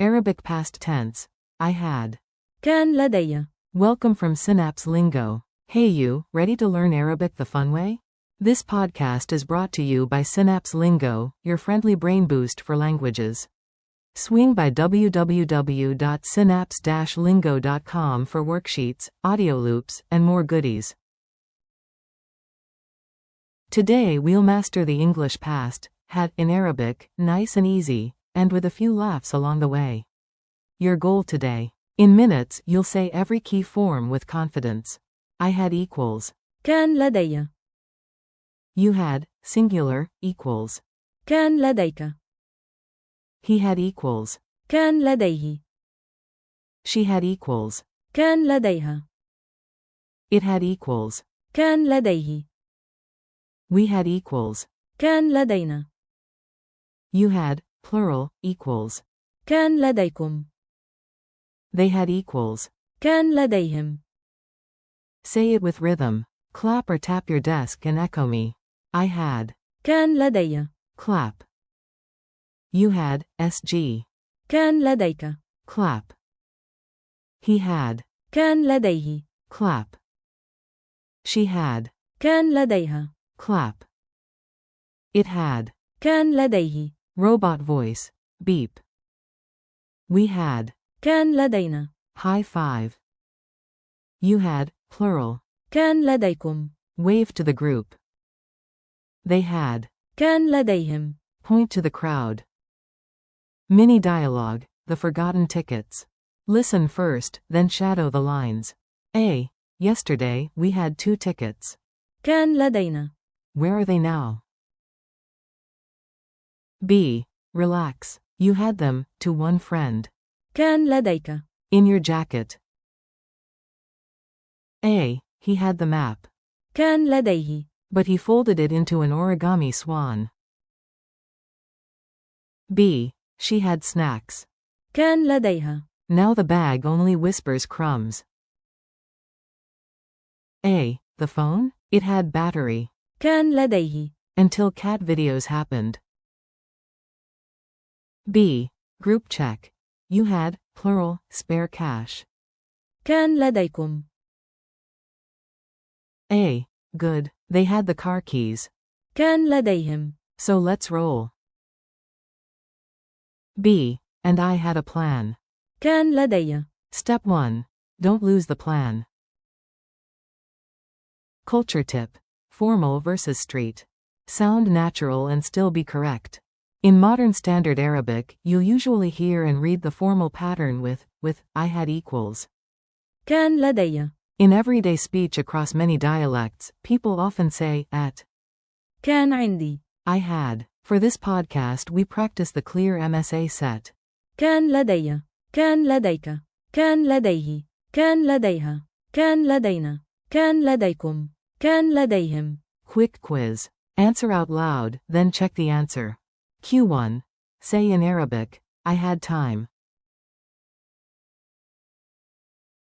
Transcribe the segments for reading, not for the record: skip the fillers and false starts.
Arabic past tense. I had. كان لدي. Welcome from Synapse Lingo. Hey you, ready to learn Arabic the fun way? This podcast is brought to you by Synapse Lingo, your friendly brain boost for languages. Swing by www.synapse-lingo.com for worksheets, audio loops, and more goodies. Today we'll master the English past, had, in Arabic, nice and easy, and with a few laughs along the way. Your goal today. In minutes, you'll say every key form with confidence. I had equals. كان لدي. You had, singular, equals. كان لديك. He had equals. كان لديه. She had equals. كان لديها. It had equals. كان لديه. We had equals. كان لدينا. You had, plural, equals. كان لديكم. They had equals. كان لديهم. Say it with rhythm. Clap or tap your desk and echo me. I had. كان لدي. Clap. You had, SG. كان لديك. Clap. He had. كان لديه. Clap. She had. كان لديها. Clap. It had. كان لديه. Robot voice. Beep. We had. كان لدينا. High five. You had, plural. كان لديكم. Wave to the group. They had. كان لديهم. Point to the crowd. Mini dialogue, the forgotten tickets. Listen first, then shadow the lines. A. Yesterday, we had 2 tickets. كان لدينا. Where are they now? B. Relax. You had them, to one friend. كان لديك. In your jacket. A. He had the map. كان لديه. But he folded it into an origami swan. B. She had snacks. كان لديها. Now the bag only whispers crumbs. A. The phone? It had battery. كان لديه. Until cat videos happened. B. Group check. You had, plural, spare cash. كان لديكم. A. Good. They had the car keys. كان لديهم. So let's roll. B. And I had a plan. كان لدي. Step 1. Don't lose the plan. Culture tip. Formal versus street. Sound natural and still be correct. In modern standard Arabic, you'll usually hear and read the formal pattern with, I had equals. كان لدي. In everyday speech across many dialects, people often say, at. كان عندي. I had. For this podcast we practice the clear MSA set. كان لدي. كان لديك. كان لديه. كان لديها. كان لدينا. كان لديكم. كان لديهم. Quick quiz. Answer out loud, then check the answer. Q1. Say in Arabic, I had time.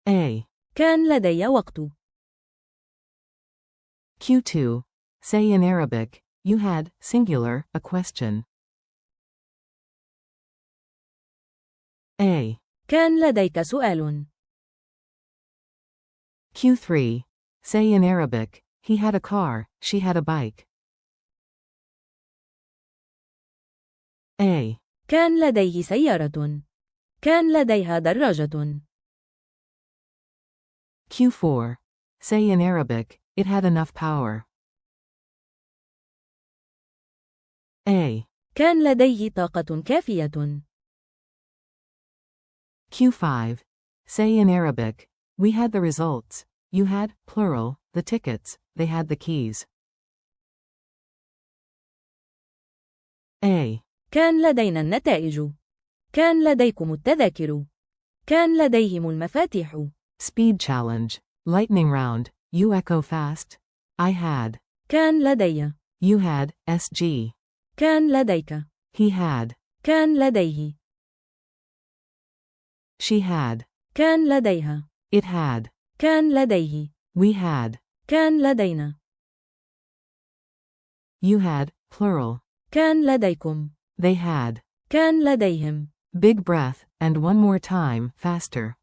A. كان لدي وقت. Q2. Say in Arabic, you had, singular, a question. A. كان لديك سؤال. Q3. Say in Arabic, he had a car, she had a bike. A. كان لديه سيارة. كان لديها دراجة. Q4. Say in Arabic, it had enough power. A. كان لديه طاقة كافية. Q5. Say in Arabic, we had the results. You had, plural, the tickets, they had the keys. A. كان لدينا النتائج. كان لديكم التذاكر. كان لديهم المفاتيح. Speed challenge. Lightning round. You echo fast. I had. كان لدي. You had, SG. كان لديك. He had. كان لديه. She had. كان لديها. It had. كان لديه. We had. كان لدينا. You had, plural. كان لديكم. They had. كان لديهم. Big breath, and one more time, faster.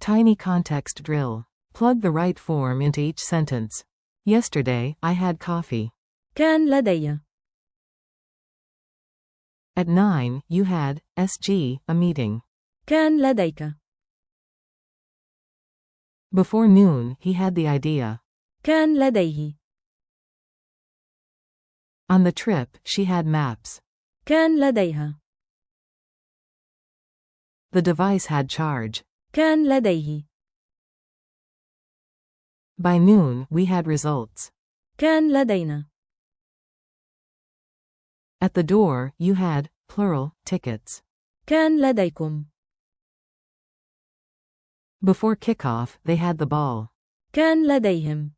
Tiny context drill. Plug the right form into each sentence. Yesterday, I had coffee. كان لدي. At 9, you had, SG, a meeting. كان لديك. Before noon, he had the idea. كان لديه. On the trip, she had maps. كان لديها. The device had charge. كان لديه. By noon, we had results. كان لدينا. At the door, you had, plural, tickets. كان لديكم. Before kickoff, they had the ball. كان لديهم.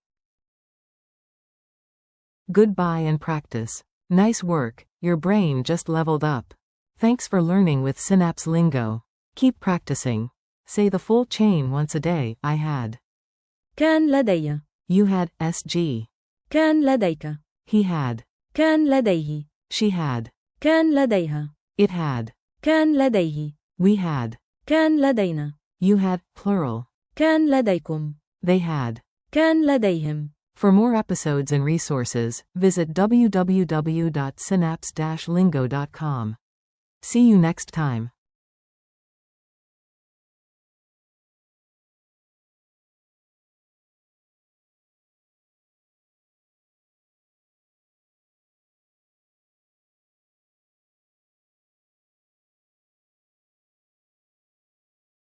Goodbye and practice. Nice work, your brain just leveled up. Thanks for learning with Synapse Lingo. Keep practicing. Say the full chain once a day. I had. كان لدي. You had, SG. كان لديك. He had. كان لديه. She had. كان لديها. It had. كان لديه. We had. كان لدينا. You had, plural. كان لديكم. They had. كان لديهم. For more episodes and resources, visit www.synapse-lingo.com. See you next time.